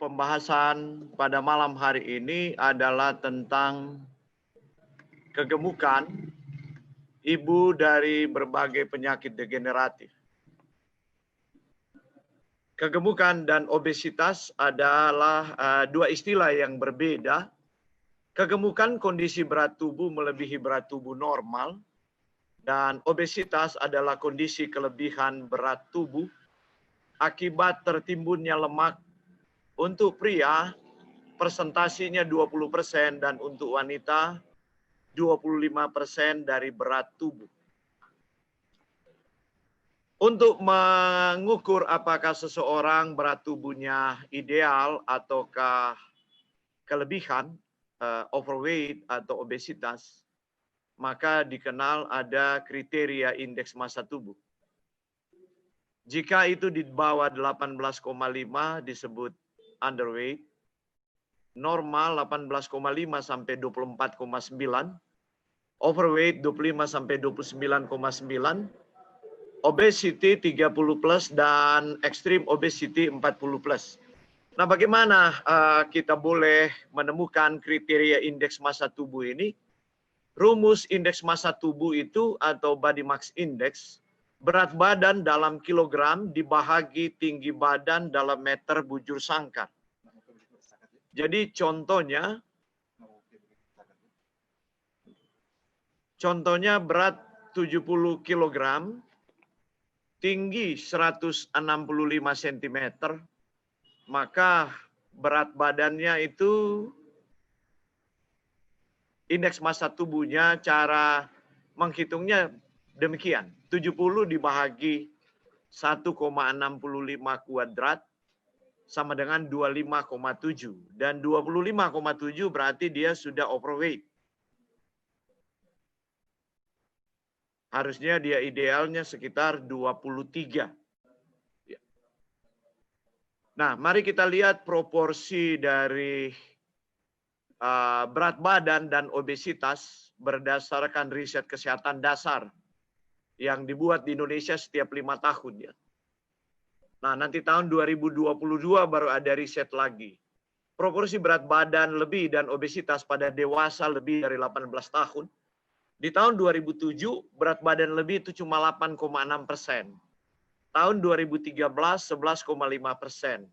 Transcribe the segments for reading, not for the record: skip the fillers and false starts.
pembahasan pada malam hari ini adalah tentang kegemukan, ibu dari berbagai penyakit degeneratif. Kegemukan dan obesitas adalah dua istilah yang berbeda. Kegemukan kondisi berat tubuh melebihi berat tubuh normal, dan obesitas adalah kondisi kelebihan berat tubuh akibat tertimbunnya lemak. Untuk pria, persentasinya 20% dan untuk wanita 25% dari berat tubuh. Untuk mengukur apakah seseorang berat tubuhnya ideal ataukah kelebihan, overweight atau obesitas, maka dikenal ada kriteria indeks massa tubuh. Jika itu di bawah 18,5 disebut underweight, normal 18,5 sampai 24,9, overweight 25 sampai 29,9, obesity 30 plus, dan extreme obesity 40 plus. Nah, bagaimana kita boleh menemukan kriteria indeks massa tubuh ini? Rumus indeks massa tubuh itu atau body mass index, berat badan dalam kilogram dibahagi tinggi badan dalam meter bujur sangkar. Jadi contohnya berat 70 kg, tinggi 165 cm, maka berat badannya itu indeks massa tubuhnya cara menghitungnya demikian. 70 dibahagi 1,65 kuadrat sama dengan 25,7. Dan 25,7 berarti dia sudah overweight. Harusnya dia idealnya sekitar 23. Nah, mari kita lihat proporsi dari berat badan dan obesitas berdasarkan riset kesehatan dasar yang dibuat di Indonesia setiap 5 tahun ya. Nah, nanti tahun 2022 baru ada riset lagi. Proporsi berat badan lebih dan obesitas pada dewasa lebih dari 18 tahun. Di tahun 2007 berat badan lebih itu cuma 8,6%. Tahun 2013 11,5%.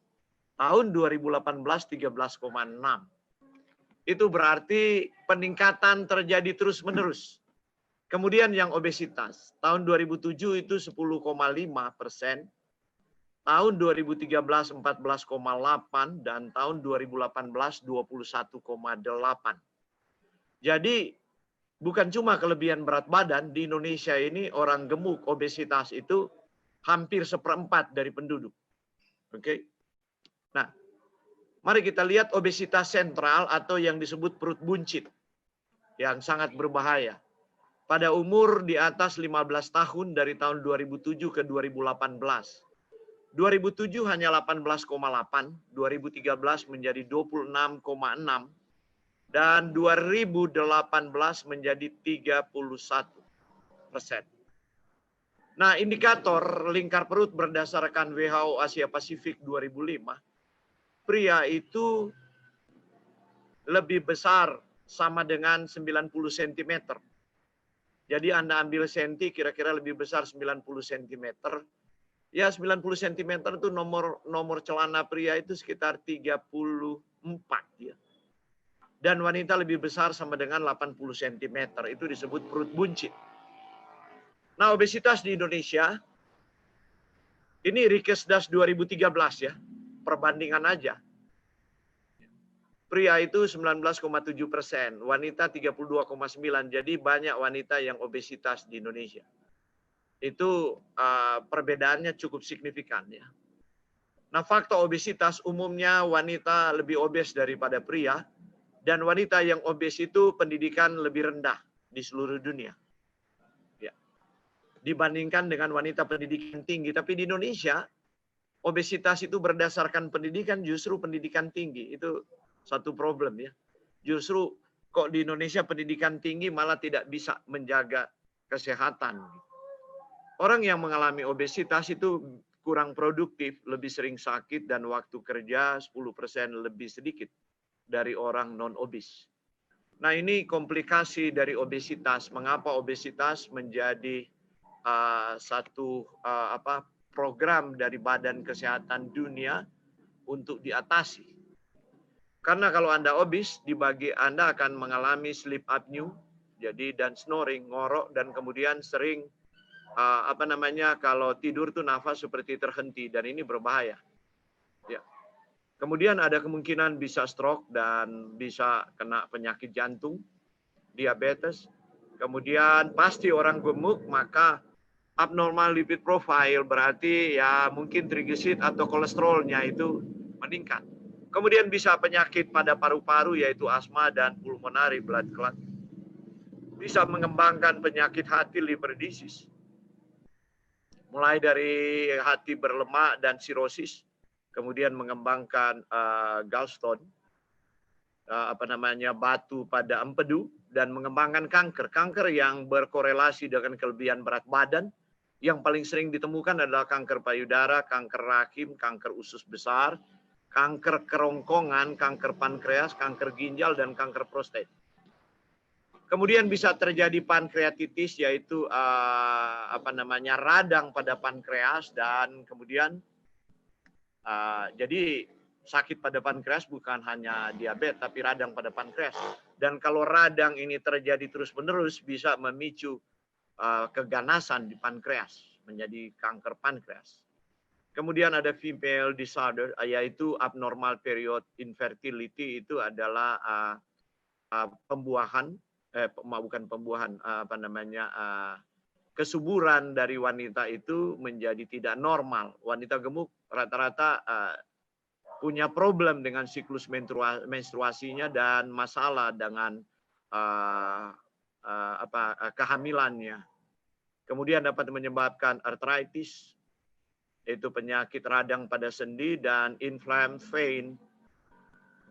Tahun 2018 13,6%. Itu berarti peningkatan terjadi terus-menerus. Kemudian yang obesitas, tahun 2007 itu 10,5%, tahun 2013 14,8%, dan tahun 2018 21,8%. Jadi bukan cuma kelebihan berat badan, di Indonesia ini orang gemuk obesitas itu hampir 1/4 dari penduduk. Oke. Nah, mari kita lihat obesitas sentral atau yang disebut perut buncit yang sangat berbahaya. Pada umur di atas 15 tahun dari tahun 2007 ke 2018. 2007 hanya 18,8, 2013 menjadi 26,6, dan 2018 menjadi 31%. Nah, indikator lingkar perut berdasarkan WHO Asia Pasifik 2005, pria itu lebih besar sama dengan 90 cm. Jadi Anda ambil senti kira-kira lebih besar 90 cm. Ya 90 cm itu nomor celana pria itu sekitar 34 ya. Dan wanita lebih besar sama dengan 80 cm. Itu disebut perut buncit. Nah, obesitas di Indonesia ini Rikesdas 2013 ya. Perbandingan aja. Pria itu 19,7%, wanita 32,9%. Jadi banyak wanita yang obesitas di Indonesia. Itu perbedaannya cukup signifikan ya. Nah, fakta obesitas umumnya wanita lebih obes daripada pria, dan wanita yang obes itu pendidikan lebih rendah di seluruh dunia. Ya. Dibandingkan dengan wanita pendidikan tinggi, tapi di Indonesia obesitas itu berdasarkan pendidikan, justru pendidikan tinggi itu satu problem ya. Justru kok di Indonesia pendidikan tinggi malah tidak bisa menjaga kesehatan. Orang yang mengalami obesitas itu kurang produktif, lebih sering sakit, dan waktu kerja 10% lebih sedikit dari orang non-obes. Nah, ini komplikasi dari obesitas. Mengapa obesitas menjadi satu program dari Badan Kesehatan Dunia untuk diatasi. Karena kalau Anda obes, Anda akan mengalami sleep apnea, dan snoring, ngorok, dan kemudian sering kalau tidur tuh nafas seperti terhenti, dan ini berbahaya. Ya. Kemudian ada kemungkinan bisa stroke dan bisa kena penyakit jantung, diabetes. Kemudian pasti orang gemuk, maka abnormal lipid profile berarti ya mungkin trigliserid atau kolesterolnya itu meningkat. Kemudian bisa penyakit pada paru-paru yaitu asma dan pulmonary blood clot. Bisa mengembangkan penyakit hati, liver disease. Mulai dari hati berlemak dan sirosis, kemudian mengembangkan gallstone, batu pada empedu, dan mengembangkan kanker. Kanker yang berkorelasi dengan kelebihan berat badan. Yang paling sering ditemukan adalah kanker payudara, kanker rahim, kanker usus besar, kanker kerongkongan, kanker pankreas, kanker ginjal, dan kanker prostat. Kemudian bisa terjadi pankreatitis, yaitu radang pada pankreas, dan kemudian jadi sakit pada pankreas bukan hanya diabetes, tapi radang pada pankreas. Dan kalau radang ini terjadi terus-menerus bisa memicu keganasan di pankreas, menjadi kanker pankreas. Kemudian ada female disorder, yaitu abnormal period infertility, itu adalah kesuburan dari wanita itu menjadi tidak normal. Wanita gemuk rata-rata punya problem dengan siklus menstruasinya dan masalah dengan kehamilannya. Kemudian dapat menyebabkan arthritis, yaitu penyakit radang pada sendi, dan inflamed vein,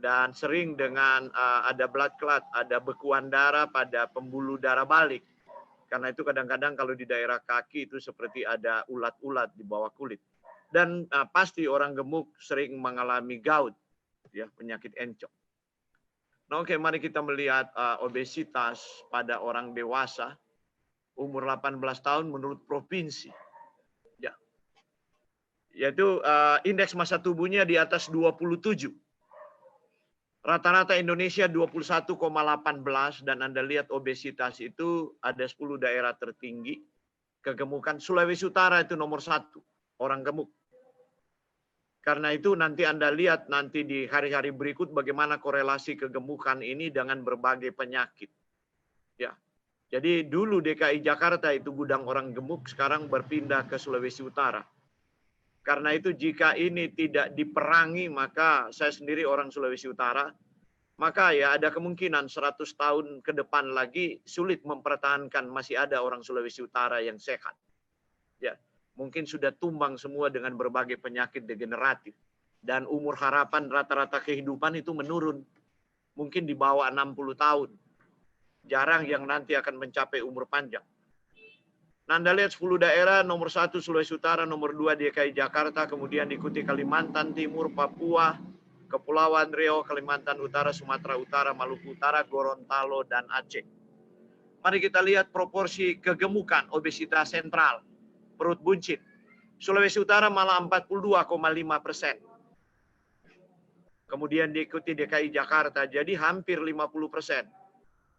dan sering dengan ada blood clot, ada bekuan darah pada pembuluh darah balik. Karena itu kadang-kadang kalau di daerah kaki itu seperti ada ulat-ulat di bawah kulit. Dan pasti orang gemuk sering mengalami gout, ya, penyakit encok. Nah, oke, mari kita melihat obesitas pada orang dewasa umur 18 tahun menurut provinsi. Ya. Yaitu indeks massa tubuhnya di atas 27. Rata-rata Indonesia 21,18, dan Anda lihat obesitas itu ada 10 daerah tertinggi. Kegemukan Sulawesi Utara itu nomor 1 orang gemuk. Karena itu nanti Anda lihat nanti di hari-hari berikut bagaimana korelasi kegemukan ini dengan berbagai penyakit. Ya. Jadi dulu DKI Jakarta itu gudang orang gemuk, sekarang berpindah ke Sulawesi Utara. Karena itu jika ini tidak diperangi, maka saya sendiri orang Sulawesi Utara, maka ya ada kemungkinan 100 tahun ke depan lagi sulit mempertahankan masih ada orang Sulawesi Utara yang sehat. Ya, mungkin sudah tumbang semua dengan berbagai penyakit degeneratif. Dan umur harapan rata-rata kehidupan itu menurun. Mungkin di bawah 60 tahun. Jarang yang nanti akan mencapai umur panjang. Nah, Anda lihat 10 daerah, nomor 1 Sulawesi Utara, nomor 2 DKI Jakarta, kemudian diikuti Kalimantan Timur, Papua, Kepulauan Riau, Kalimantan Utara, Sumatera Utara, Maluku Utara, Gorontalo, dan Aceh. Mari kita lihat proporsi kegemukan obesitas sentral, perut buncit. Sulawesi Utara malah 42,5%. Kemudian diikuti DKI Jakarta, jadi hampir 50%.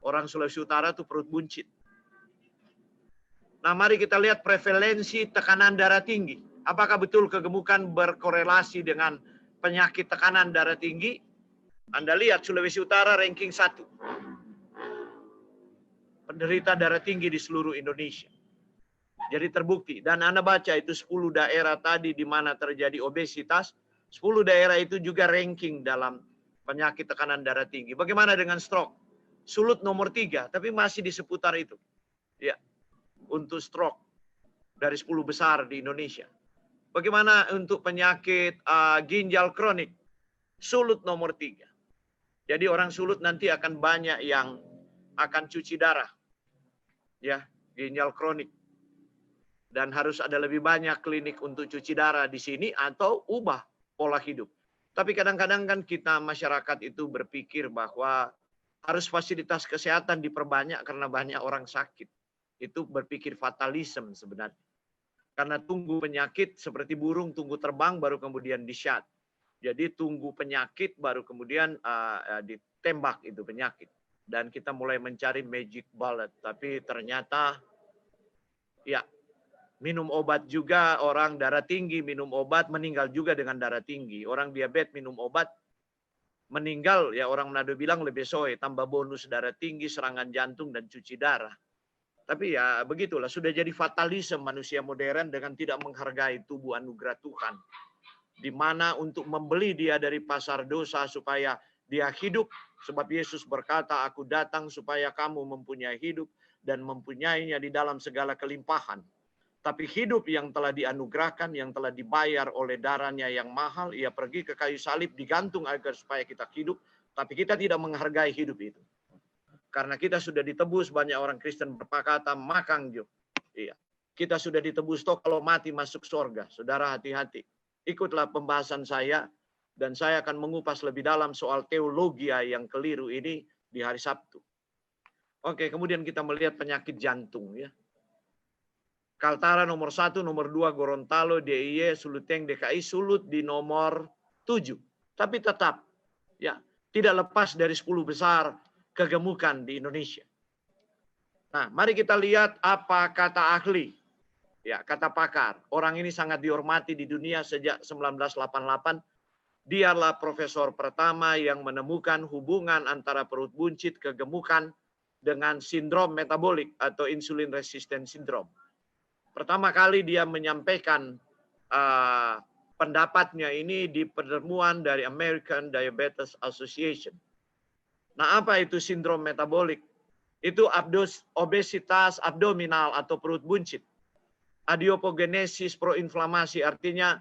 Orang Sulawesi Utara itu perut buncit. Nah, mari kita lihat prevalensi tekanan darah tinggi. Apakah betul kegemukan berkorelasi dengan penyakit tekanan darah tinggi? Anda lihat Sulawesi Utara ranking 1. Penderita darah tinggi di seluruh Indonesia. Jadi terbukti. Dan Anda baca itu 10 daerah tadi di mana terjadi obesitas. 10 daerah itu juga ranking dalam penyakit tekanan darah tinggi. Bagaimana dengan stroke? Sulut nomor 3, tapi masih di seputar itu. Ya. Untuk stroke dari 10 besar di Indonesia. Bagaimana untuk penyakit ginjal kronik? Sulut nomor 3. Jadi orang sulut nanti akan banyak yang akan cuci darah. Ya, ginjal kronik. Dan harus ada lebih banyak klinik untuk cuci darah di sini atau ubah pola hidup. Tapi kadang-kadang kan kita masyarakat itu berpikir bahwa harus fasilitas kesehatan diperbanyak karena banyak orang sakit. Itu berpikir fatalisme sebenarnya. Karena tunggu penyakit seperti burung tunggu terbang baru kemudian disyat. Jadi tunggu penyakit baru kemudian ditembak itu penyakit. Dan kita mulai mencari magic bullet. Tapi ternyata ya minum obat juga orang darah tinggi, minum obat meninggal juga dengan darah tinggi. Orang diabetes minum obat meninggal, ya orang Manado bilang lebih soe, tambah bonus darah tinggi, serangan jantung, dan cuci darah. Tapi ya begitulah, sudah jadi fatalisme manusia modern dengan tidak menghargai tubuh anugerah Tuhan. Di mana untuk membeli dia dari pasar dosa supaya dia hidup. Sebab Yesus berkata, aku datang supaya kamu mempunyai hidup dan mempunyainya di dalam segala kelimpahan. Tapi hidup yang telah dianugerahkan, yang telah dibayar oleh darahnya yang mahal, ia pergi ke kayu salib, digantung agar supaya kita hidup, tapi kita tidak menghargai hidup itu. Karena kita sudah ditebus, banyak orang Kristen berkata, makang jo. Iya. Kita sudah ditebus, toh kalau mati masuk surga. Saudara hati-hati. Ikutlah pembahasan saya, dan saya akan mengupas lebih dalam soal teologi yang keliru ini di hari Sabtu. Oke, kemudian kita melihat penyakit jantung ya. Kaltara nomor 1, nomor 2 Gorontalo, DIY, Suluteng, DKI, Sulut di nomor 7. Tapi tetap ya tidak lepas dari 10 besar kegemukan di Indonesia. Nah, mari kita lihat apa kata ahli. Ya, kata pakar. Orang ini sangat dihormati di dunia sejak 1988. Dialah profesor pertama yang menemukan hubungan antara perut buncit, kegemukan dengan sindrom metabolik atau insulin resistant syndrome. Pertama kali dia menyampaikan pendapatnya ini di pertemuan dari American Diabetes Association. Nah, apa itu sindrom metabolik? Itu obesitas abdominal atau perut buncit. Adiopogenesis proinflamasi, artinya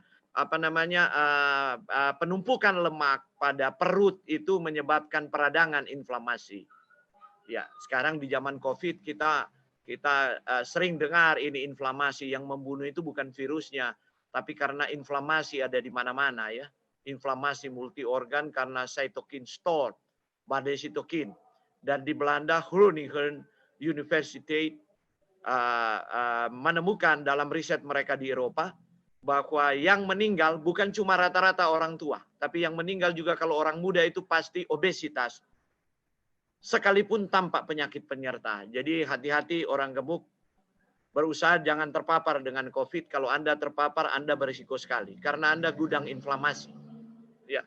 penumpukan lemak pada perut itu menyebabkan peradangan inflamasi. Ya, sekarang di zaman COVID kita sering dengar ini inflamasi, yang membunuh itu bukan virusnya, tapi karena inflamasi ada di mana-mana ya. Inflamasi multi organ karena cytokine storm, badai sitokin. Dan di Belanda Groningen University menemukan dalam riset mereka di Eropa bahwa yang meninggal bukan cuma rata-rata orang tua, tapi yang meninggal juga kalau orang muda itu pasti obesitas. Sekalipun tampak penyakit penyerta. Jadi hati-hati orang gemuk, berusaha jangan terpapar dengan COVID. Kalau Anda terpapar, Anda berisiko sekali. Karena Anda gudang inflamasi. Ya,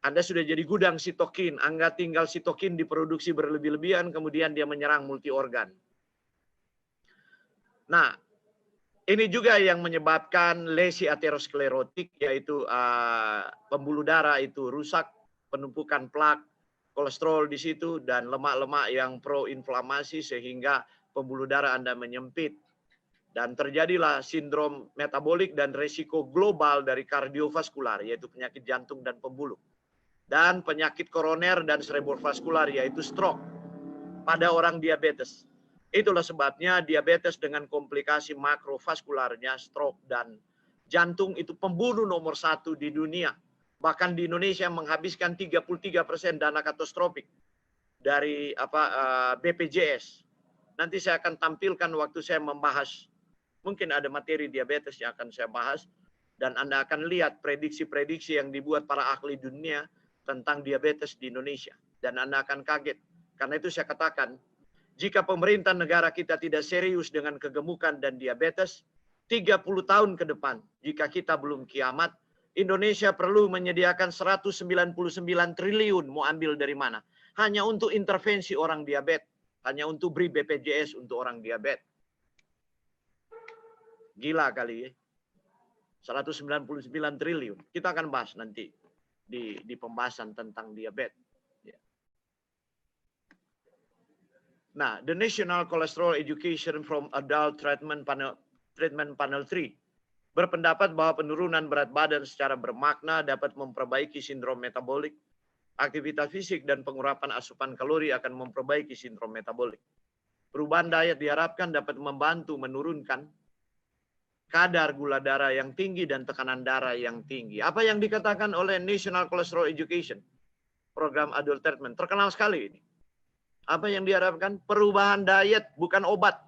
Anda sudah jadi gudang sitokin. Anda tinggal sitokin diproduksi berlebih-lebihan, kemudian dia menyerang multi organ. Nah, ini juga yang menyebabkan lesi aterosklerotik, yaitu pembuluh darah itu rusak, penumpukan plak, kolesterol di situ, dan lemak-lemak yang proinflamasi sehingga pembuluh darah Anda menyempit. Dan terjadilah sindrom metabolik dan resiko global dari kardiovaskular, yaitu penyakit jantung dan pembuluh. Dan penyakit koroner dan cerebrovaskular, yaitu stroke pada orang diabetes. Itulah sebabnya diabetes dengan komplikasi makrovaskularnya, stroke dan jantung itu pembunuh nomor 1 di dunia. Bahkan di Indonesia menghabiskan 33% dana katastrofik dari BPJS. Nanti saya akan tampilkan waktu saya membahas, mungkin ada materi diabetes yang akan saya bahas, dan Anda akan lihat prediksi-prediksi yang dibuat para ahli dunia tentang diabetes di Indonesia. Dan Anda akan kaget. Karena itu saya katakan, jika pemerintah negara kita tidak serius dengan kegemukan dan diabetes, 30 tahun ke depan, jika kita belum kiamat, Indonesia perlu menyediakan 199 triliun, mau ambil dari mana? Hanya untuk intervensi orang diabetes, hanya untuk beri BPJS untuk orang diabetes. Gila kali ya. 199 triliun. Kita akan bahas nanti di pembahasan tentang diabetes. Nah, the National Cholesterol Education from Adult Treatment Panel 3 berpendapat bahwa penurunan berat badan secara bermakna dapat memperbaiki sindrom metabolik. Aktivitas fisik dan pengurapan asupan kalori akan memperbaiki sindrom metabolik. Perubahan diet diharapkan dapat membantu menurunkan kadar gula darah yang tinggi dan tekanan darah yang tinggi. Apa yang dikatakan oleh National Cholesterol Education, program adult treatment, terkenal sekali ini. Apa yang diharapkan? Perubahan diet, bukan obat.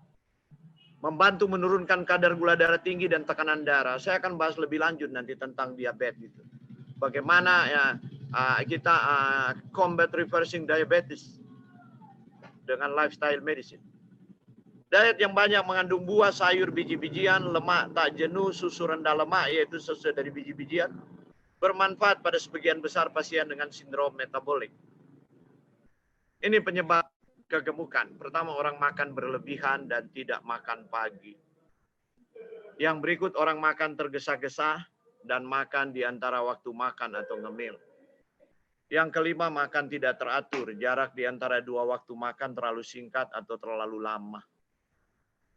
Membantu menurunkan kadar gula darah tinggi dan tekanan darah. Saya akan bahas lebih lanjut nanti tentang diabetes itu. Bagaimana ya kita combat reversing diabetes dengan lifestyle medicine. Diet yang banyak mengandung buah, sayur, biji-bijian, lemak tak jenuh, susu rendah lemak, yaitu susu dari biji-bijian, bermanfaat pada sebagian besar pasien dengan sindrom metabolik. Ini penyebab kegemukan. Pertama, orang makan berlebihan dan tidak makan pagi. Yang berikut, orang makan tergesa-gesa dan makan di antara waktu makan atau ngemil. Yang kelima, makan tidak teratur. Jarak di antara dua waktu makan terlalu singkat atau terlalu lama.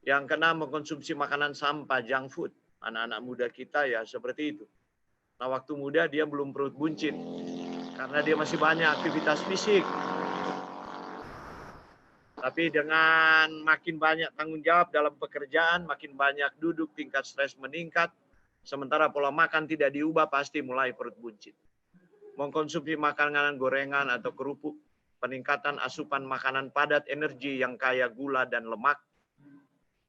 Yang keenam, mengkonsumsi makanan sampah, junk food. Anak-anak muda kita ya seperti itu. Nah, waktu muda dia belum perut buncit. Karena dia masih banyak aktivitas fisik. Tapi dengan makin banyak tanggung jawab dalam pekerjaan, makin banyak duduk, tingkat stres meningkat. Sementara pola makan tidak diubah, pasti mulai perut buncit. Mengkonsumsi makanan gorengan atau kerupuk, peningkatan asupan makanan padat energi yang kaya gula dan lemak,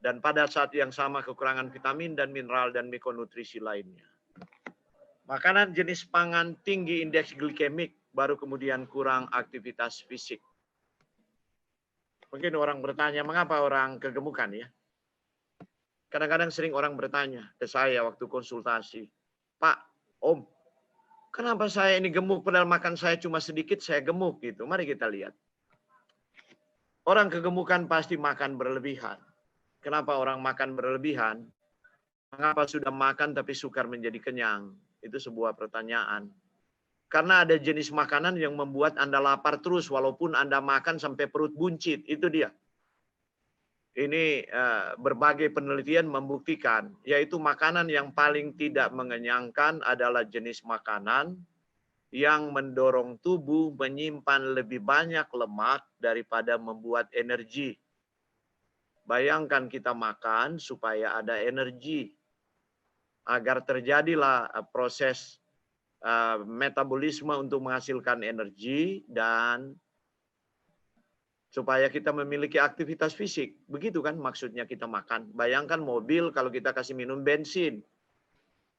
dan pada saat yang sama kekurangan vitamin dan mineral dan mikronutrisi lainnya. Makanan jenis pangan tinggi indeks glikemik, baru kemudian kurang aktivitas fisik. Mungkin orang bertanya, mengapa orang kegemukan ya? Kadang-kadang sering orang bertanya ke saya waktu konsultasi, Pak, Om, kenapa saya ini gemuk padahal makan saya cuma sedikit, saya gemuk gitu. Mari kita lihat. Orang kegemukan pasti makan berlebihan. Kenapa orang makan berlebihan? Mengapa sudah makan tapi sukar menjadi kenyang? Itu sebuah pertanyaan. Karena ada jenis makanan yang membuat Anda lapar terus walaupun Anda makan sampai perut buncit. Itu dia. Ini berbagai penelitian membuktikan, yaitu makanan yang paling tidak mengenyangkan adalah jenis makanan yang mendorong tubuh menyimpan lebih banyak lemak daripada membuat energi. Bayangkan kita makan supaya ada energi, agar terjadilah proses metabolisme untuk menghasilkan energi dan supaya kita memiliki aktivitas fisik. Begitu kan maksudnya kita makan. Bayangkan mobil kalau kita kasih minum bensin.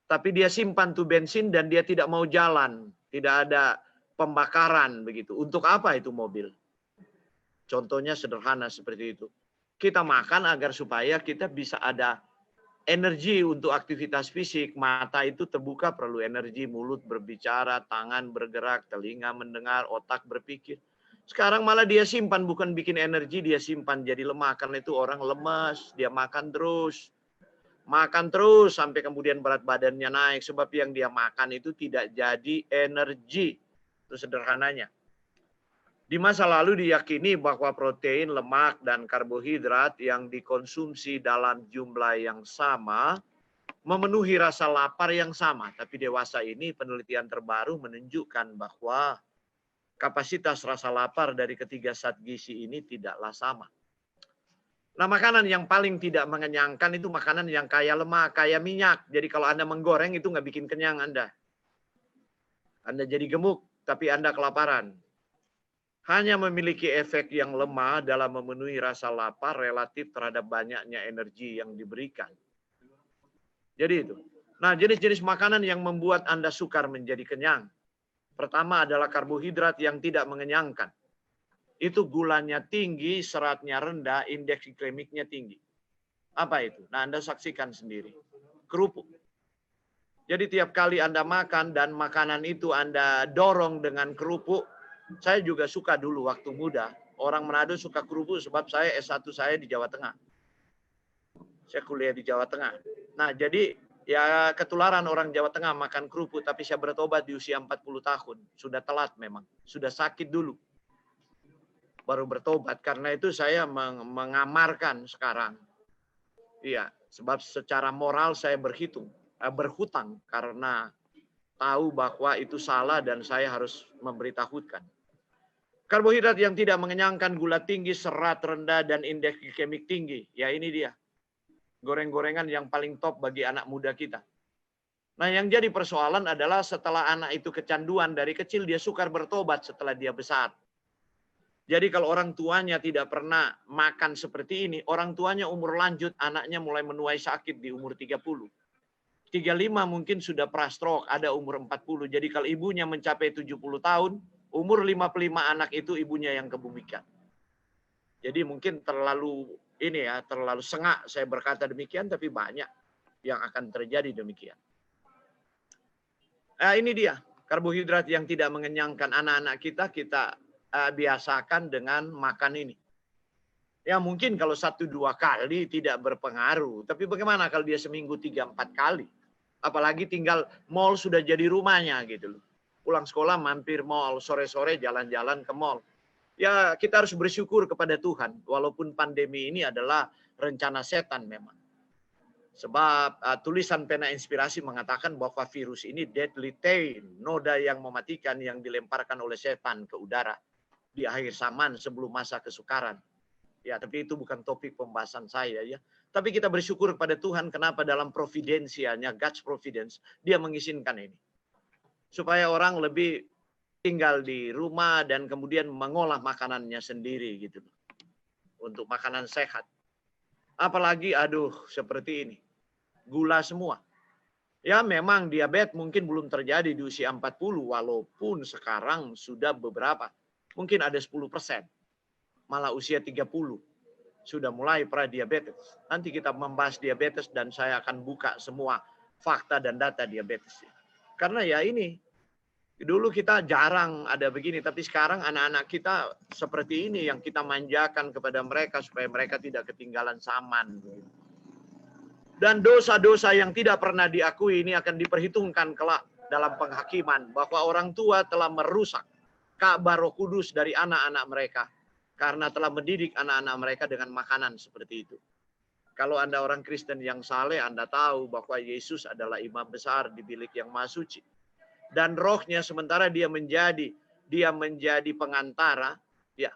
Tapi dia simpan tuh bensin dan dia tidak mau jalan. Tidak ada pembakaran begitu. Untuk apa itu mobil? Contohnya sederhana seperti itu. Kita makan agar supaya kita bisa ada energi untuk aktivitas fisik. Mata itu terbuka perlu energi, mulut berbicara, tangan bergerak, telinga mendengar, otak berpikir. Sekarang malah dia simpan, bukan bikin energi, dia simpan jadi lemak. Karena itu orang lemas, dia makan terus. Makan terus sampai kemudian berat badannya naik. Sebab yang dia makan itu tidak jadi energi. Itu sederhananya. Di masa lalu diyakini bahwa protein, lemak, dan karbohidrat yang dikonsumsi dalam jumlah yang sama memenuhi rasa lapar yang sama. Tapi dewasa ini penelitian terbaru menunjukkan bahwa kapasitas rasa lapar dari ketiga zat gizi ini tidaklah sama. Nah, makanan yang paling tidak mengenyangkan itu makanan yang kaya lemak, kaya minyak. Jadi kalau Anda menggoreng itu nggak bikin kenyang Anda. Anda jadi gemuk, tapi Anda kelaparan. Hanya memiliki efek yang lemah dalam memenuhi rasa lapar relatif terhadap banyaknya energi yang diberikan. Jadi itu. Nah, jenis-jenis makanan yang membuat Anda sukar menjadi kenyang. Pertama adalah karbohidrat yang tidak mengenyangkan. Itu gulanya tinggi, seratnya rendah, indeks glikemiknya tinggi. Apa itu? Nah, Anda saksikan sendiri. Kerupuk. Jadi tiap kali Anda makan dan makanan itu Anda dorong dengan kerupuk. Saya juga suka dulu waktu muda. Orang Manado suka kerupuk sebab saya S1 saya di Jawa Tengah. Saya kuliah di Jawa Tengah. Nah, jadi ya ketularan orang Jawa Tengah makan kerupuk, tapi saya bertobat di usia 40 tahun. Sudah telat memang. Sudah sakit dulu. Baru bertobat. Karena itu saya mengamarkan sekarang. Iya, sebab secara moral saya berhutang karena tahu bahwa itu salah dan saya harus memberitahukan. Karbohidrat yang tidak mengenyangkan, gula tinggi, serat rendah, dan indeks glikemik tinggi. Ya ini dia. goreng-gorengan yang paling top bagi anak muda kita. Nah, yang jadi persoalan adalah setelah anak itu kecanduan dari kecil, dia sukar bertobat setelah dia besar. Jadi kalau orang tuanya tidak pernah makan seperti ini, orang tuanya umur lanjut, anaknya mulai menuai sakit di umur 30. 35 mungkin sudah pra-stroke, ada umur 40. Jadi kalau ibunya mencapai 70 tahun, umur 55 anak itu ibunya yang kebumikan. Jadi mungkin terlalu terlalu sengak saya berkata demikian, tapi banyak yang akan terjadi demikian. Ini dia karbohidrat yang tidak mengenyangkan anak-anak kita biasakan dengan makan ini. Ya mungkin kalau 1-2 kali tidak berpengaruh, tapi bagaimana kalau dia seminggu 3-4 kali? Apalagi tinggal mall sudah jadi rumahnya gitu loh. Pulang sekolah mampir mall, sore-sore jalan-jalan ke mall. Ya kita harus bersyukur kepada Tuhan, walaupun pandemi ini adalah rencana setan memang. Sebab tulisan pena inspirasi mengatakan bahwa virus ini deadly thing, noda yang mematikan yang dilemparkan oleh setan ke udara di akhir zaman sebelum masa kesukaran. Ya, tapi itu bukan topik pembahasan saya ya. Tapi kita bersyukur kepada Tuhan kenapa dalam providensianya, God's providence, dia mengizinkan ini. Supaya orang lebih tinggal di rumah dan kemudian mengolah makanannya sendiri gitu. Untuk makanan sehat. Apalagi seperti ini. Gula semua. Ya memang diabetes mungkin belum terjadi di usia 40 walaupun sekarang sudah beberapa. Mungkin ada 10%. Malah usia 30 sudah mulai pradiabetes. Nanti kita membahas diabetes dan saya akan buka semua fakta dan data diabetes. Karena ya ini, dulu kita jarang ada begini, tapi sekarang anak-anak kita seperti ini yang kita manjakan kepada mereka supaya mereka tidak ketinggalan zaman. Dan dosa-dosa yang tidak pernah diakui ini akan diperhitungkan kelak dalam penghakiman bahwa orang tua telah merusak Ka'bah Roh Kudus dari anak-anak mereka. Karena telah mendidik anak-anak mereka dengan makanan seperti itu. Kalau Anda orang Kristen yang saleh, Anda tahu bahwa Yesus adalah imam besar di bilik yang maha suci. Dan rohnya sementara dia menjadi pengantara, ya,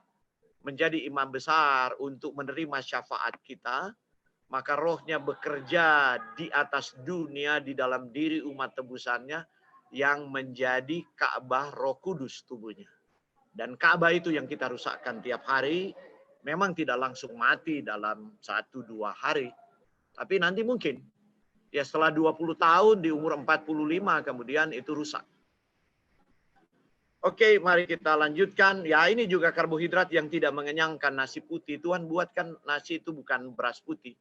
menjadi imam besar untuk menerima syafaat kita, maka rohnya bekerja di atas dunia di dalam diri umat tebusannya yang menjadi Ka'bah Roh Kudus tubuhnya. Dan Ka'bah itu yang kita rusakkan tiap hari, memang tidak langsung mati dalam 1-2 hari. Tapi nanti mungkin, ya setelah 20 tahun di umur 45 kemudian itu rusak. Oke, mari kita lanjutkan. Ya ini juga karbohidrat yang tidak mengenyangkan, nasi putih. Tuhan buatkan nasi itu bukan beras putih.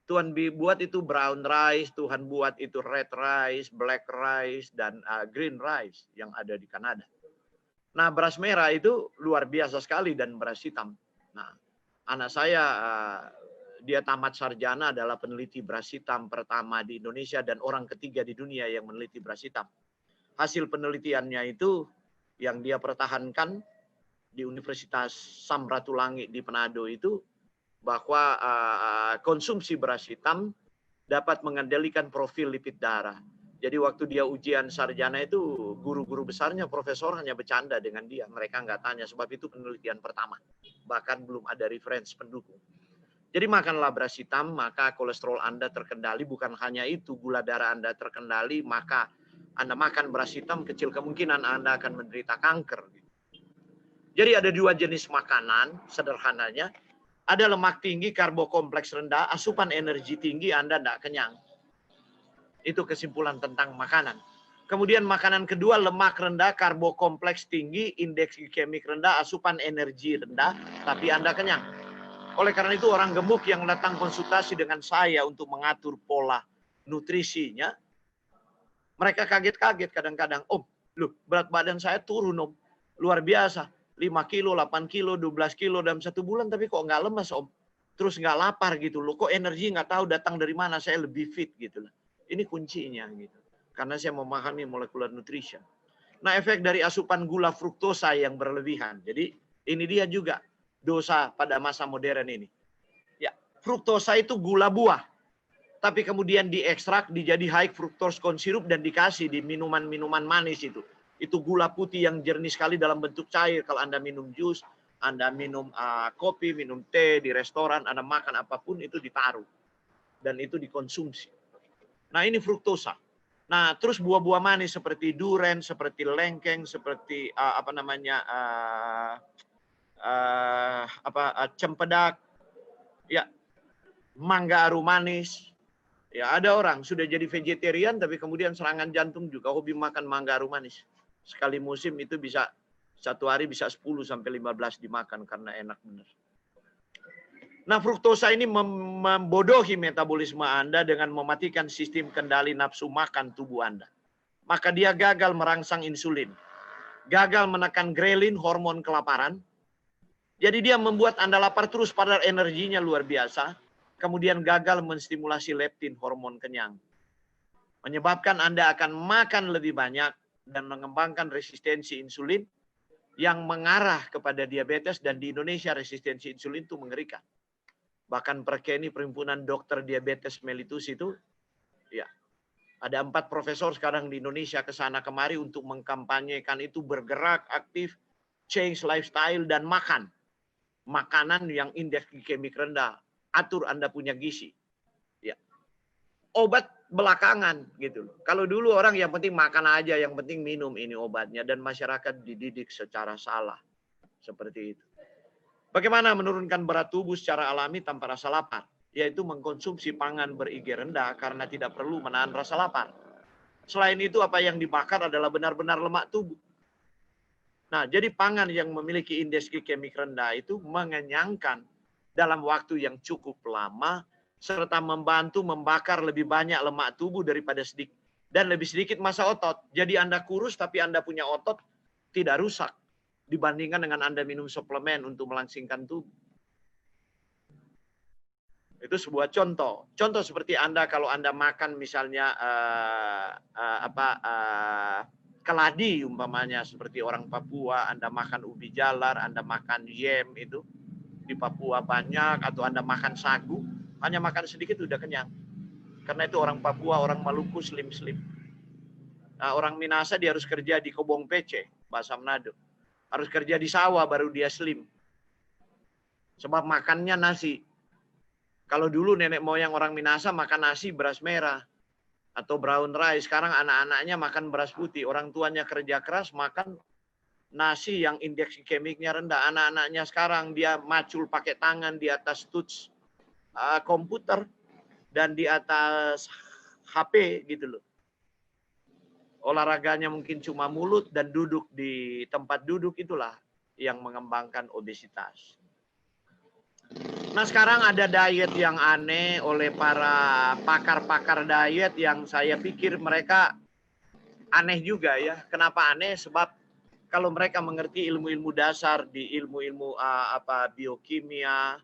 Tuhan buat itu brown rice, Tuhan buat itu red rice, black rice, dan green rice yang ada di Kanada. Nah, beras merah itu luar biasa sekali dan beras hitam. Nah, anak saya dia tamat sarjana adalah peneliti beras hitam pertama di Indonesia dan orang ketiga di dunia yang meneliti beras hitam. Hasil penelitiannya itu yang dia pertahankan di Universitas Samratulangi di Manado itu bahwa konsumsi beras hitam dapat mengendalikan profil lipid darah. Jadi waktu dia ujian sarjana itu guru-guru besarnya, profesor hanya bercanda dengan dia. Mereka nggak tanya sebab itu penelitian pertama. Bahkan belum ada referensi pendukung. Jadi makanlah beras hitam, maka kolesterol Anda terkendali. Bukan hanya itu, gula darah Anda terkendali, maka Anda makan beras hitam, kecil kemungkinan Anda akan menderita kanker. Jadi ada 2 jenis makanan, sederhananya. Ada lemak tinggi, karbo kompleks rendah, asupan energi tinggi, Anda tidak kenyang. Itu kesimpulan tentang makanan. Kemudian makanan kedua, lemak rendah, karbo kompleks tinggi, indeks glikemik rendah, asupan energi rendah, tapi Anda kenyang. Oleh karena itu orang gemuk yang datang konsultasi dengan saya untuk mengatur pola nutrisinya, mereka kaget-kaget kadang-kadang, Om, berat badan saya turun Om, luar biasa, 5 kilo, 8 kilo, 12 kilo dalam 1 bulan, tapi kok nggak lemes Om. Terus nggak lapar gitu loh, kok energi nggak tahu datang dari mana, saya lebih fit gitu loh. Ini kuncinya gitu. Karena saya memahami molecular nutrition. Nah, efek dari asupan gula fruktosa yang berlebihan. Jadi, ini dia juga dosa pada masa modern ini. Ya, fruktosa itu gula buah. Tapi kemudian diekstrak, dijadi high fructose corn syrup dan dikasih di minuman-minuman manis itu. Itu gula putih yang jernih sekali dalam bentuk cair. Kalau Anda minum jus, Anda minum kopi, minum teh di restoran, Anda makan apapun itu ditaruh. dan itu dikonsumsi. Nah, ini fruktosa. Nah, terus buah-buah manis seperti duren, seperti lengkeng, seperti cempedak, ya, mangga aru manis. Ya, ada orang sudah jadi vegetarian tapi kemudian serangan jantung juga hobi makan mangga aru manis. Sekali musim itu bisa satu hari bisa 10 sampai 15 dimakan karena enak benar. Nah, fruktosa ini membodohi metabolisme Anda dengan mematikan sistem kendali nafsu makan tubuh Anda. Maka dia gagal merangsang insulin. Gagal menekan grelin, hormon kelaparan. Jadi dia membuat Anda lapar terus padahal energinya luar biasa. Kemudian gagal menstimulasi leptin, hormon kenyang. Menyebabkan Anda akan makan lebih banyak dan mengembangkan resistensi insulin yang mengarah kepada diabetes, dan di Indonesia resistensi insulin itu mengerikan. Bahkan Perkeni, Perhimpunan Dokter Diabetes Mellitus itu, ya, ada 4 profesor sekarang di Indonesia ke sana kemari untuk mengkampanyekan itu, bergerak aktif, change lifestyle, dan makan makanan yang indeks glikemik rendah. Atur Anda punya gizi. Ya. Obat belakangan gitu loh. Kalau dulu orang yang penting makan aja, yang penting minum ini obatnya, dan masyarakat dididik secara salah. Seperti itu. Bagaimana menurunkan berat tubuh secara alami tanpa rasa lapar? Yaitu mengkonsumsi pangan ber-IG rendah karena tidak perlu menahan rasa lapar. Selain itu, apa yang dibakar adalah benar-benar lemak tubuh. Nah, jadi pangan yang memiliki indeks glikemik rendah itu mengenyangkan dalam waktu yang cukup lama, serta membantu membakar lebih banyak lemak tubuh daripada sedikit, dan lebih sedikit massa otot. Jadi Anda kurus tapi Anda punya otot tidak rusak dibandingkan dengan Anda minum suplemen untuk melangsingkan tubuh. Itu sebuah contoh. Contoh seperti Anda kalau Anda makan misalnya keladi umpamanya, seperti orang Papua, Anda makan ubi jalar, Anda makan yam itu di Papua banyak, atau Anda makan sagu, hanya makan sedikit udah kenyang. Karena itu orang Papua, orang Maluku slim-slim. Nah, orang Minahasa dia harus kerja di kobong pece, bahasa Manado. Harus kerja di sawah baru dia slim. Sebab makannya nasi. Kalau dulu nenek moyang orang Minahasa makan nasi beras merah atau brown rice. Sekarang anak-anaknya makan beras putih. Orang tuanya kerja keras makan nasi yang indeks glikemiknya rendah. Anak-anaknya sekarang dia macul pakai tangan di atas touch komputer dan di atas HP gitu loh. Olahraganya mungkin cuma mulut dan duduk di tempat duduk, itulah yang mengembangkan obesitas. Nah, sekarang ada diet yang aneh oleh para pakar-pakar diet yang saya pikir mereka aneh juga ya. Kenapa aneh? Sebab kalau mereka mengerti ilmu-ilmu dasar di ilmu-ilmu biokimia,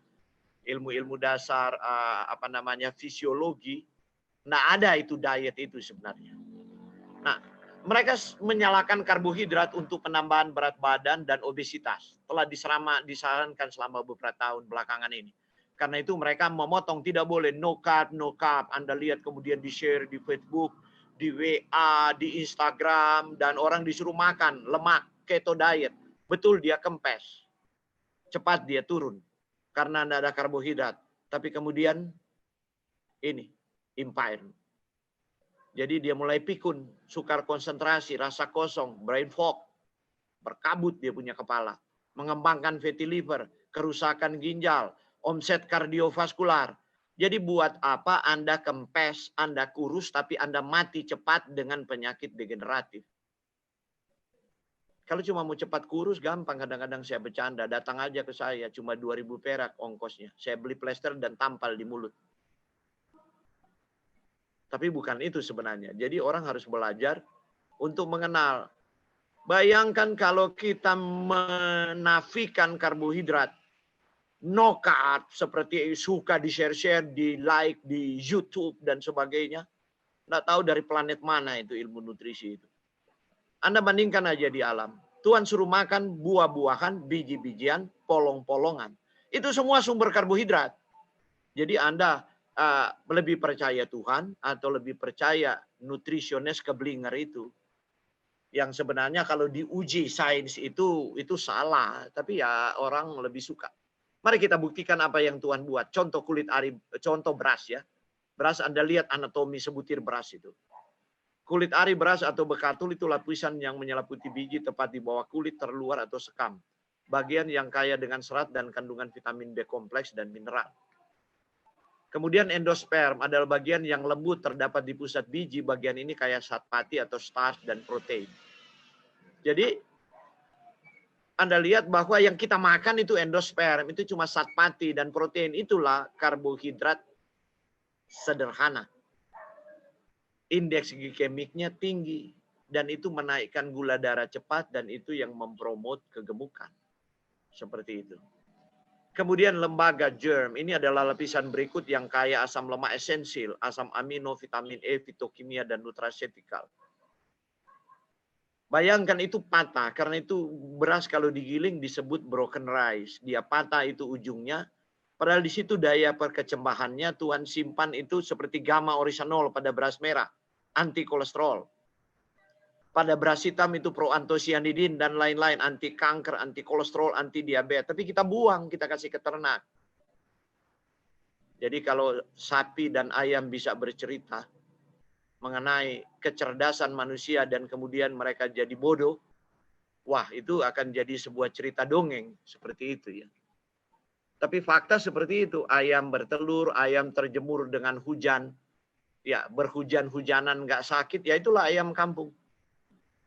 ilmu-ilmu dasar fisiologi, nggak ada itu diet itu sebenarnya. Nah, mereka menyalahkan karbohidrat untuk penambahan berat badan dan obesitas. Telah disarankan selama beberapa tahun belakangan ini. Karena itu mereka memotong, tidak boleh no carb, no carb. Anda lihat kemudian di-share di Facebook, di WA, di Instagram, dan orang disuruh makan lemak, keto diet. Betul dia kempes. Cepat dia turun. Karena tidak ada karbohidrat. Tapi kemudian ini, empire. Jadi dia mulai pikun, sukar konsentrasi, rasa kosong, brain fog, berkabut dia punya kepala, mengembangkan fatty liver, kerusakan ginjal, omset kardiovaskular. Jadi buat apa Anda kempes, Anda kurus, tapi Anda mati cepat dengan penyakit degeneratif? Kalau cuma mau cepat kurus, gampang. Kadang-kadang saya bercanda, datang aja ke saya, cuma 2.000 perak ongkosnya. Saya beli plester dan tampal di mulut. Tapi bukan itu sebenarnya. Jadi orang harus belajar untuk mengenal. Bayangkan kalau kita menafikan karbohidrat, no carb, seperti suka di-share-share, di-like, di YouTube, dan sebagainya. Nggak tahu dari planet mana itu ilmu nutrisi itu. Anda bandingkan aja di alam. Tuhan suruh makan buah-buahan, biji-bijian, polong-polongan. Itu semua sumber karbohidrat. Jadi Anda lebih percaya Tuhan atau lebih percaya nutrisionis keblinger itu, yang sebenarnya kalau diuji sains itu salah, tapi ya orang lebih suka. Mari kita buktikan apa yang Tuhan buat. Contoh kulit ari, contoh beras ya. Beras Anda lihat anatomi sebutir beras itu. Kulit ari beras atau bekatul itu lapisan yang menyelimuti biji tepat di bawah kulit terluar atau sekam. Bagian yang kaya dengan serat dan kandungan vitamin B kompleks dan mineral. Kemudian endosperm adalah bagian yang lembut terdapat di pusat biji. Bagian ini kaya zat pati atau starch dan protein. Jadi Anda lihat bahwa yang kita makan itu endosperm, itu cuma zat pati dan protein. Itulah karbohidrat sederhana. Indeks glikemiknya tinggi dan itu menaikkan gula darah cepat dan itu yang mempromot kegemukan. Seperti itu. Kemudian lembaga germ, ini adalah lapisan berikut yang kaya asam lemak esensial, asam amino, vitamin E, fitokimia, dan nutraceutical. Bayangkan itu patah, karena itu beras kalau digiling disebut broken rice. Dia patah itu ujungnya, padahal di situ daya perkecambahannya Tuhan simpan itu seperti gamma orisinol pada beras merah, anti kolesterol. Pada beras hitam itu proantosianidin dan lain-lain, anti kanker, anti kolesterol, anti diabetes. Tapi kita buang, kita kasih ke ternak. Jadi kalau sapi dan ayam bisa bercerita mengenai kecerdasan manusia dan kemudian mereka jadi bodoh, wah itu akan jadi sebuah cerita dongeng seperti itu ya. Tapi fakta seperti itu, ayam bertelur, ayam terjemur dengan hujan, ya berhujan-hujanan nggak sakit, ya itulah ayam kampung.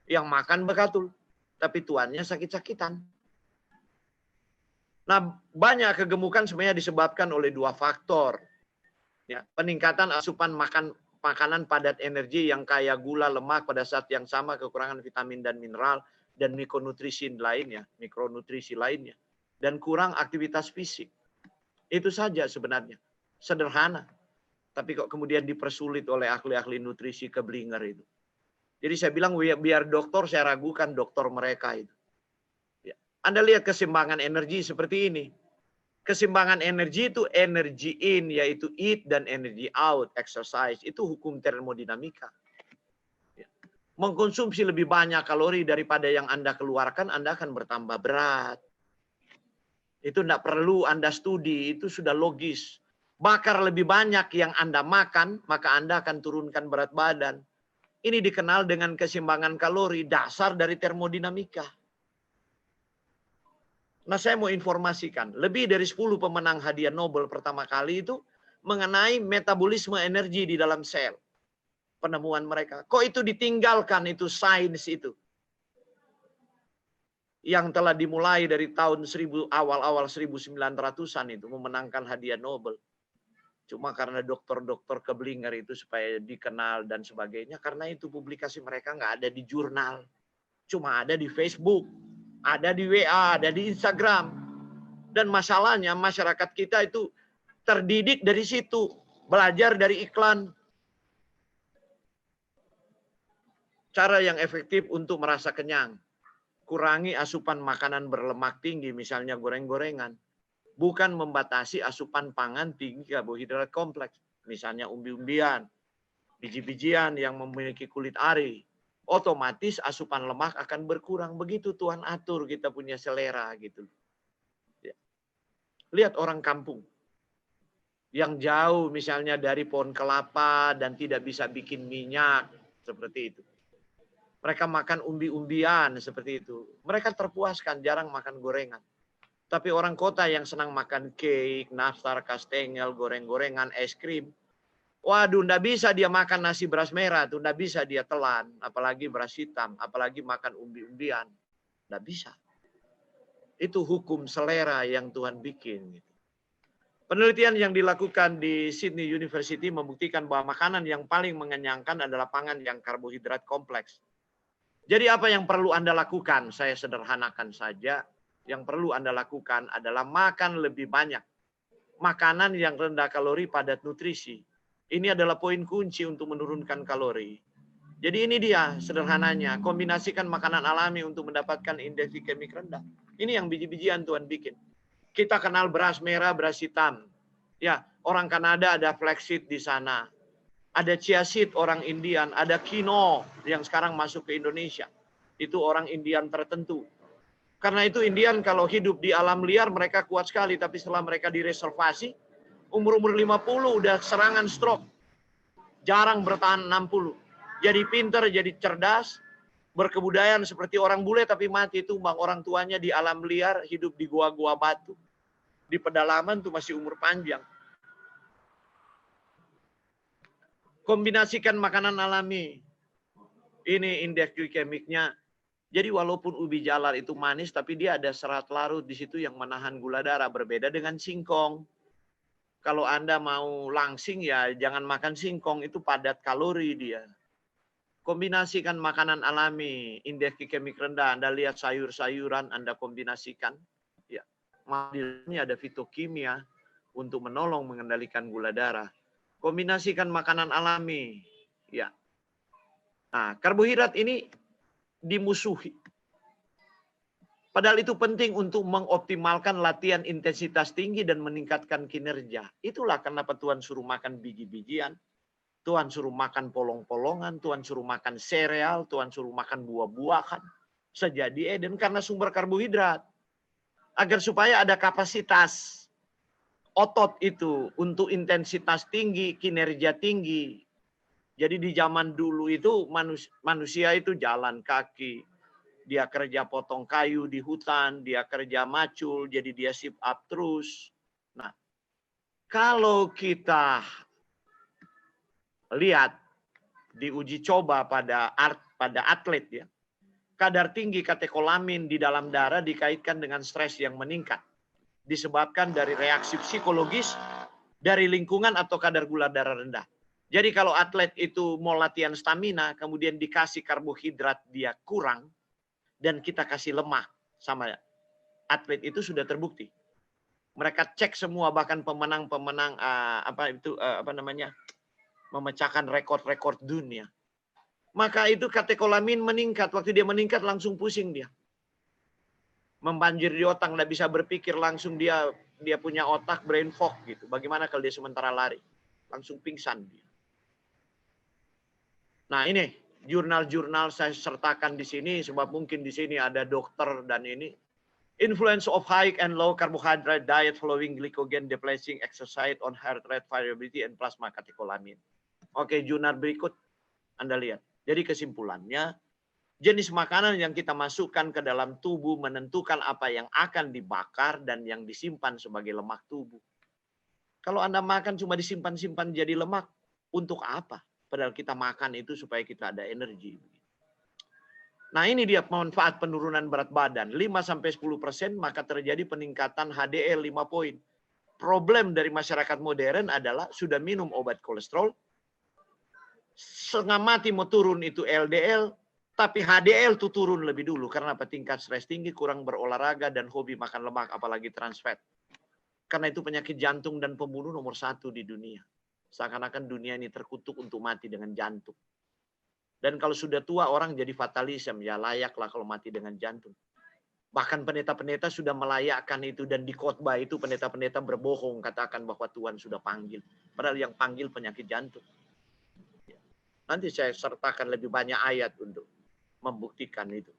Yang makan bekatul, tapi tuannya sakit-sakitan. Nah, banyak kegemukan sebenarnya disebabkan oleh dua faktor. Ya, peningkatan asupan makanan padat energi yang kaya gula, lemak pada saat yang sama kekurangan vitamin dan mineral dan mikronutrisi lainnya, dan kurang aktivitas fisik. Itu saja sebenarnya. Sederhana. Tapi kok kemudian dipersulit oleh ahli-ahli nutrisi keblinger itu. Jadi saya bilang biar dokter, saya ragukan dokter mereka itu. Ya. Anda lihat keseimbangan energi seperti ini. Keseimbangan energi itu energi in, yaitu eat, dan energi out, exercise. Itu hukum termodinamika. Ya. Mengkonsumsi lebih banyak kalori daripada yang Anda keluarkan, Anda akan bertambah berat. Itu tidak perlu Anda studi, itu sudah logis. Bakar lebih banyak yang Anda makan, maka Anda akan turunkan berat badan. Ini dikenal dengan keseimbangan kalori, dasar dari termodinamika. Nah, saya mau informasikan, lebih dari 10 pemenang hadiah Nobel pertama kali itu mengenai metabolisme energi di dalam sel. Penemuan mereka. Kok itu ditinggalkan itu sains itu? Yang telah dimulai dari tahun awal-awal 1900-an itu memenangkan hadiah Nobel. Cuma karena dokter-dokter keblinger itu supaya dikenal dan sebagainya. Karena itu publikasi mereka nggak ada di jurnal. Cuma ada di Facebook, ada di WA, ada di Instagram. Dan masalahnya masyarakat kita itu terdidik dari situ. Belajar dari iklan. Cara yang efektif untuk merasa kenyang. Kurangi asupan makanan berlemak tinggi, misalnya goreng-gorengan. Bukan membatasi asupan pangan tinggi karbohidrat kompleks. Misalnya umbi-umbian, biji-bijian yang memiliki kulit ari. Otomatis asupan lemak akan berkurang. Begitu Tuhan atur, kita punya selera gitu. Ya. Lihat orang kampung. Yang jauh misalnya dari pohon kelapa dan tidak bisa bikin minyak. Seperti itu. Mereka makan umbi-umbian seperti itu. Mereka terpuaskan, jarang makan gorengan. Tapi orang kota yang senang makan cake, nastar, kastengel, goreng-gorengan, es krim. Waduh, ndak bisa dia makan nasi beras merah, tuh ndak bisa dia telan, apalagi beras hitam, apalagi makan umbi-umbian. Ndak bisa. Itu hukum selera yang Tuhan bikin. Penelitian yang dilakukan di Sydney University membuktikan bahwa makanan yang paling mengenyangkan adalah pangan yang karbohidrat kompleks. Jadi apa yang perlu Anda lakukan? Saya sederhanakan saja. Yang perlu Anda lakukan adalah makan lebih banyak. Makanan yang rendah kalori, padat nutrisi. Ini adalah poin kunci untuk menurunkan kalori. Jadi ini dia sederhananya. Kombinasikan makanan alami untuk mendapatkan indeks glikemik rendah. Ini yang biji-bijian Tuhan bikin. Kita kenal beras merah, beras hitam. Ya, orang Kanada ada flaxseed di sana. Ada chia seed orang Indian. Ada quinoa yang sekarang masuk ke Indonesia. Itu orang Indian tertentu. Karena itu Indian kalau hidup di alam liar mereka kuat sekali. Tapi setelah mereka direservasi, umur-umur 50 udah serangan stroke. Jarang bertahan 60. Jadi pinter, jadi cerdas, berkebudayaan seperti orang bule tapi mati tumbang. Orang tuanya di alam liar, hidup di gua-gua batu. Di pedalaman tuh masih umur panjang. Kombinasikan makanan alami. Ini indeks glikemiknya. Jadi walaupun ubi jalar itu manis, tapi dia ada serat larut di situ yang menahan gula darah. Berbeda dengan singkong. Kalau Anda mau langsing ya jangan makan singkong, itu padat kalori dia. Kombinasikan makanan alami, indeks glikemik rendah. Anda lihat sayur-sayuran, Anda kombinasikan. Ya, ini ada fitokimia untuk menolong mengendalikan gula darah. Kombinasikan makanan alami. Ya. Nah, karbohidrat ini dimusuhi. Padahal itu penting untuk mengoptimalkan latihan intensitas tinggi dan meningkatkan kinerja. Itulah kenapa Tuhan suruh makan biji-bijian, Tuhan suruh makan polong-polongan, Tuhan suruh makan sereal, Tuhan suruh makan buah-buahan. Sejadi Eden karena sumber karbohidrat. Agar supaya ada kapasitas otot itu untuk intensitas tinggi, kinerja tinggi. Jadi di zaman dulu itu manusia itu jalan kaki, dia kerja potong kayu di hutan, dia kerja macul, jadi dia sit up terus. Nah, kalau kita lihat di uji coba pada atlet ya, kadar tinggi katekolamin di dalam darah dikaitkan dengan stres yang meningkat, disebabkan dari reaksi psikologis, dari lingkungan atau kadar gula darah rendah. Jadi kalau atlet itu mau latihan stamina, kemudian dikasih karbohidrat dia kurang, dan kita kasih lemak sama atlet itu sudah terbukti. Mereka cek semua bahkan pemenang-pemenang memecahkan rekor-rekor dunia. Maka itu katekolamin meningkat. Waktu dia meningkat langsung pusing dia. Membanjir di otak, nggak bisa berpikir langsung dia punya otak brain fog gitu. Bagaimana kalau dia sementara lari? Langsung pingsan dia. Nah ini jurnal-jurnal saya sertakan di sini sebab mungkin di sini ada dokter dan ini. Influence of high and low carbohydrate diet following glycogen depleting exercise on heart rate variability and plasma catecholamine. Oke, jurnal berikut Anda lihat. Jadi kesimpulannya, jenis makanan yang kita masukkan ke dalam tubuh menentukan apa yang akan dibakar dan yang disimpan sebagai lemak tubuh. Kalau Anda makan cuma disimpan-simpan jadi lemak, untuk apa? Padahal kita makan itu supaya kita ada energi. Nah ini dia manfaat penurunan berat badan. 5-10% maka terjadi peningkatan HDL 5 poin. Problem dari masyarakat modern adalah sudah minum obat kolesterol, setengah mati mau turun itu LDL, tapi HDL tuh turun lebih dulu. Karena apa? Tingkat stres tinggi, kurang berolahraga, dan hobi makan lemak, apalagi trans fat. Karena itu penyakit jantung dan pembunuh nomor 1 di dunia. Seakan-akan dunia ini terkutuk untuk mati dengan jantung. Dan kalau sudah tua orang jadi fatalism, ya layaklah kalau mati dengan jantung. Bahkan pendeta-pendeta sudah melayakkan itu dan di khotbah itu pendeta-pendeta berbohong katakan bahwa Tuhan sudah panggil. Padahal yang panggil penyakit jantung. Nanti saya sertakan lebih banyak ayat untuk membuktikan itu.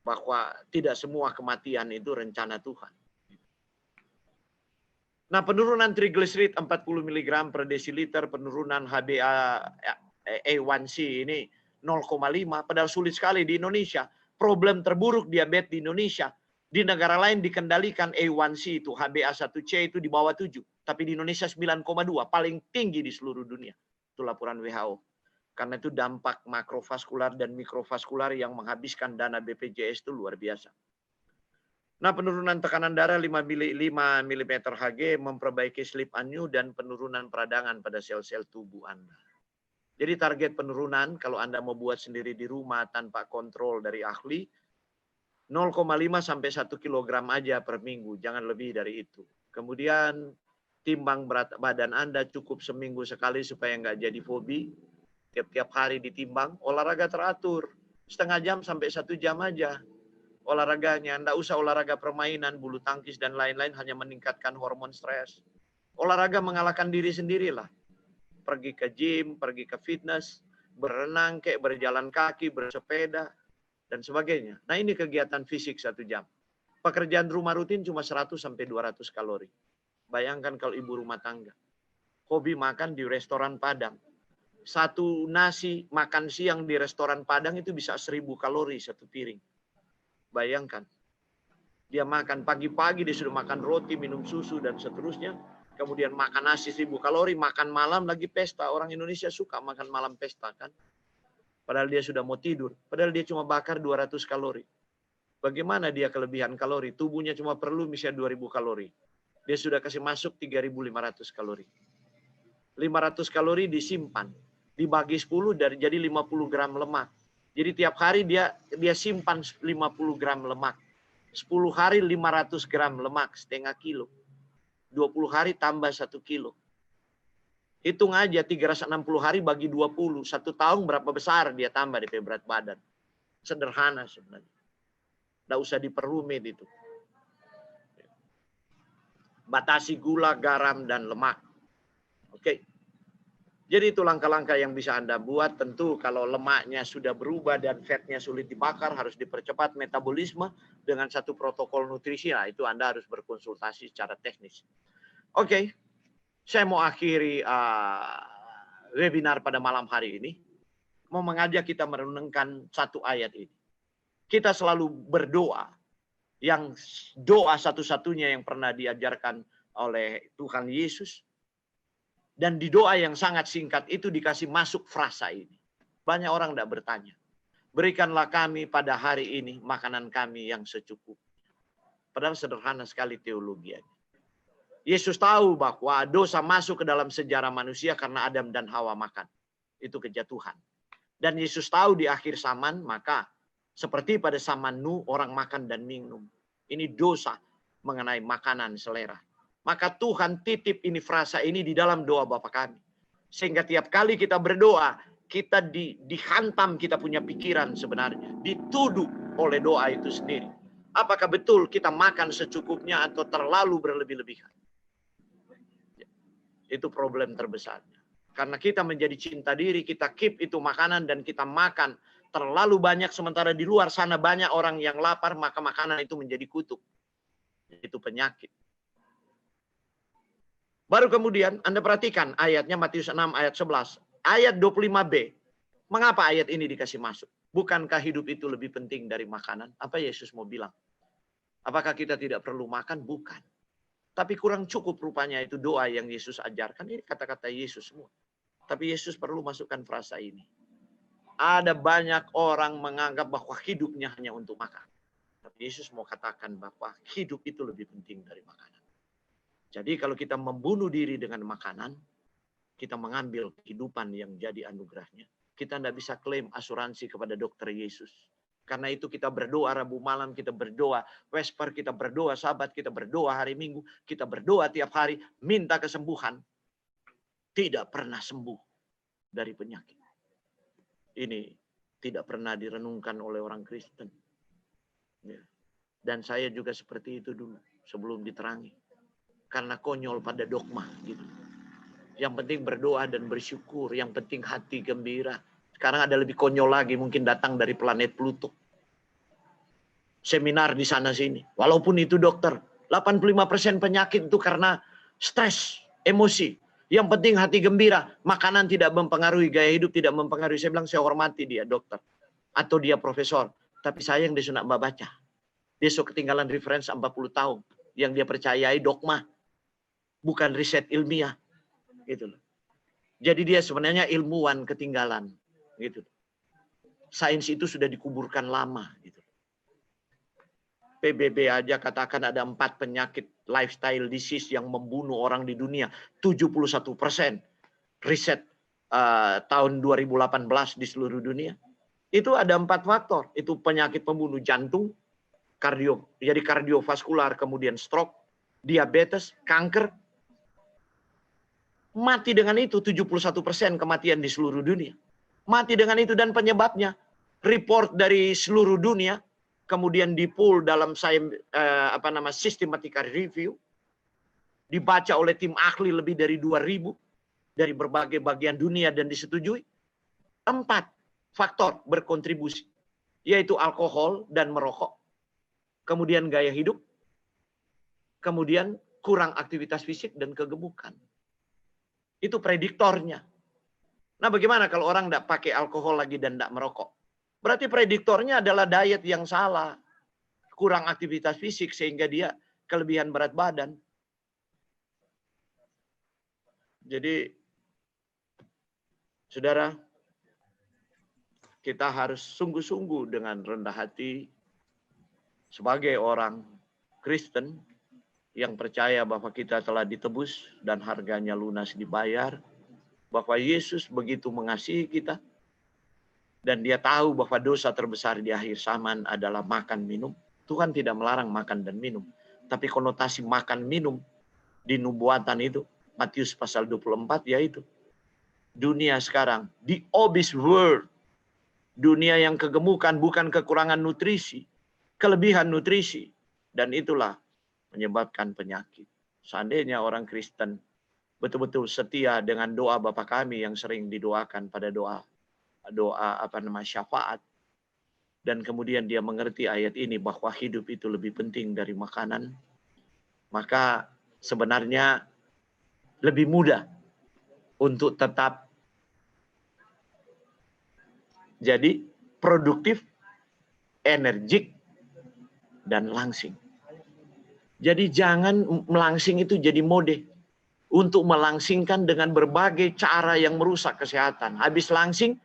Bahwa tidak semua kematian itu rencana Tuhan. Nah, penurunan trigliserid 40 mg per desiliter, penurunan HbA1c ini 0,5, padahal sulit sekali di Indonesia. Problem terburuk diabetes di Indonesia. Di negara lain dikendalikan A1C itu, HbA1c itu di bawah 7. Tapi di Indonesia 9,2, paling tinggi di seluruh dunia. Itu laporan WHO. Karena itu dampak makrovaskular dan mikrovaskular yang menghabiskan dana BPJS itu luar biasa. Nah, penurunan tekanan darah 5 mm Hg memperbaiki sleep apnea dan penurunan peradangan pada sel-sel tubuh Anda. Jadi target penurunan kalau Anda mau buat sendiri di rumah tanpa kontrol dari ahli, 0,5 sampai 1 kg aja per minggu, jangan lebih dari itu. Kemudian timbang berat badan Anda cukup seminggu sekali supaya nggak jadi fobi. Tiap-tiap hari ditimbang, olahraga teratur, setengah jam sampai 1 jam aja. Olahraganya, enggak usah olahraga permainan, bulu tangkis dan lain-lain, hanya meningkatkan hormon stres. Olahraga mengalahkan diri sendirilah. Pergi ke gym, pergi ke fitness, berenang, kayak berjalan kaki, bersepeda, dan sebagainya. Nah ini kegiatan fisik 1 jam. Pekerjaan rumah rutin cuma 100-200 kalori. Bayangkan kalau ibu rumah tangga. Hobi makan di restoran Padang. Satu nasi makan siang di restoran Padang itu bisa 1000 kalori satu piring. Bayangkan. Dia makan pagi-pagi, dia sudah makan roti, minum susu, dan seterusnya. Kemudian makan nasi 1000 kalori, makan malam lagi pesta. Orang Indonesia suka makan malam pesta kan. Padahal dia sudah mau tidur. Padahal dia cuma bakar 200 kalori. Bagaimana dia kelebihan kalori? Tubuhnya cuma perlu misalnya 2000 kalori. Dia sudah kasih masuk 3500 kalori. 500 kalori disimpan. Dibagi 10 dari jadi 50 gram lemak. Jadi tiap hari dia simpan 50 gram lemak. 10 hari 500 gram lemak, setengah kilo. 20 hari tambah 1 kilo. Hitung aja 360 hari bagi 20. 1 tahun berapa besar dia tambah di berat badan. Sederhana sebenarnya. Nggak usah diperumit itu. Batasi gula, garam, dan lemak. Oke. Jadi itu langkah-langkah yang bisa Anda buat. Tentu kalau lemaknya sudah berubah dan fatnya sulit dibakar, harus dipercepat metabolisme dengan satu protokol nutrisi. Nah, itu Anda harus berkonsultasi secara teknis. Oke, saya mau akhiri webinar pada malam hari ini. Mau mengajak kita merenungkan satu ayat ini. Kita selalu berdoa. Yang doa satu-satunya yang pernah diajarkan oleh Tuhan Yesus. Dan di doa yang sangat singkat itu dikasih masuk frasa ini. Banyak orang tidak bertanya. Berikanlah kami pada hari ini makanan kami yang secukupnya. Padahal sederhana sekali teologianya. Yesus tahu bahwa dosa masuk ke dalam sejarah manusia karena Adam dan Hawa makan. Itu kejatuhan. Dan Yesus tahu di akhir zaman, maka seperti pada zaman Nuh, orang makan dan minum. Ini dosa mengenai makanan selera. Maka Tuhan titip ini frasa ini di dalam doa Bapa kami. Sehingga tiap kali kita berdoa, kita dihantam kita punya pikiran sebenarnya. Dituduh oleh doa itu sendiri. Apakah betul kita makan secukupnya atau terlalu berlebih-lebihan? Itu problem terbesarnya. Karena kita menjadi cinta diri, kita keep itu makanan dan kita makan terlalu banyak. Sementara di luar sana banyak orang yang lapar, maka makanan itu menjadi kutuk. Itu penyakit. Baru kemudian Anda perhatikan ayatnya Matius 6 ayat 11. Ayat 25b. Mengapa ayat ini dikasih masuk? Bukankah hidup itu lebih penting dari makanan? Apa Yesus mau bilang? Apakah kita tidak perlu makan? Bukan. Tapi kurang cukup rupanya itu doa yang Yesus ajarkan. Ini kata-kata Yesus semua. Tapi Yesus perlu masukkan frasa ini. Ada banyak orang menganggap bahwa hidupnya hanya untuk makan. Tapi Yesus mau katakan bahwa hidup itu lebih penting dari makanan. Jadi kalau kita membunuh diri dengan makanan, kita mengambil kehidupan yang jadi anugerahnya. Kita tidak bisa klaim asuransi kepada dokter Yesus. Karena itu kita berdoa Rabu malam, kita berdoa Vesper, kita berdoa Sabat, kita berdoa hari Minggu, kita berdoa tiap hari, minta kesembuhan. Tidak pernah sembuh dari penyakit. Ini tidak pernah direnungkan oleh orang Kristen. Dan saya juga seperti itu dulu, sebelum diterangi. Karena konyol pada dogma gitu. Yang penting berdoa dan bersyukur, yang penting hati gembira. Sekarang ada lebih konyol lagi, mungkin datang dari planet Pluto. Seminar di sana sini. Walaupun itu dokter, 85% penyakit itu karena stres, emosi. Yang penting hati gembira, makanan tidak mempengaruhi, gaya hidup tidak mempengaruhi. Saya bilang saya hormati dia dokter atau dia profesor, tapi sayang dia sudah baca. Dia sudah ketinggalan referensi 40 tahun yang dia percayai dogma. Bukan riset ilmiah, gitu loh. Jadi dia sebenarnya ilmuwan ketinggalan, gitu. Sains itu sudah dikuburkan lama, gitu. PBB aja katakan ada 4 penyakit lifestyle disease yang membunuh orang di dunia, 71%. Riset tahun 2018 di seluruh dunia. Itu ada 4 faktor. Itu penyakit pembunuh jantung, jadi kardiovaskular, kemudian stroke, diabetes, kanker. Mati dengan itu 71% kematian di seluruh dunia. Mati dengan itu dan penyebabnya. Report dari seluruh dunia. Kemudian di-pool dalam systematic review. Dibaca oleh tim ahli lebih dari 2.000. Dari berbagai bagian dunia dan disetujui. 4 faktor berkontribusi. Yaitu alkohol dan merokok. Kemudian gaya hidup. Kemudian kurang aktivitas fisik dan kegemukan. Itu prediktornya. Nah, bagaimana kalau orang tidak pakai alkohol lagi dan tidak merokok? Berarti prediktornya adalah diet yang salah. Kurang aktivitas fisik sehingga dia kelebihan berat badan. Jadi, saudara, kita harus sungguh-sungguh dengan rendah hati sebagai orang Kristen yang percaya bahwa kita telah ditebus dan harganya lunas dibayar, bahwa Yesus begitu mengasihi kita, dan dia tahu bahwa dosa terbesar di akhir zaman adalah makan minum. Tuhan tidak melarang makan dan minum, tapi konotasi makan minum di nubuatan itu, Matius pasal 24, yaitu dunia sekarang, the obese world, dunia yang kegemukan bukan kekurangan nutrisi, kelebihan nutrisi, dan itulah menyebabkan penyakit. Seandainya orang Kristen betul-betul setia dengan doa Bapa kami yang sering didoakan pada doa syafaat, dan kemudian dia mengerti ayat ini bahwa hidup itu lebih penting dari makanan, maka sebenarnya lebih mudah untuk tetap jadi produktif, energik, dan langsing. Jadi jangan melangsing itu jadi mode untuk melangsingkan dengan berbagai cara yang merusak kesehatan. Habis langsing,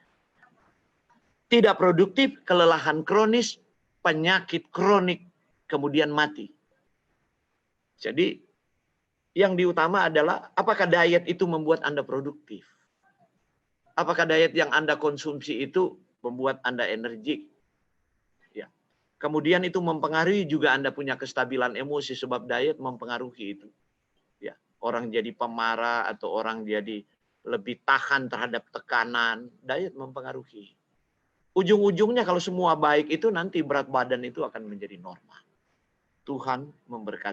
tidak produktif, kelelahan kronis, penyakit kronik, kemudian mati. Jadi yang diutama adalah apakah diet itu membuat Anda produktif? Apakah diet yang Anda konsumsi itu membuat Anda energik? Ya. Kemudian itu mempengaruhi juga Anda punya kestabilan emosi, sebab diet mempengaruhi itu. Ya. Orang jadi pemarah atau orang jadi lebih tahan terhadap tekanan, diet mempengaruhi. Ujung-ujungnya kalau semua baik itu nanti berat badan itu akan menjadi normal. Tuhan memberkati.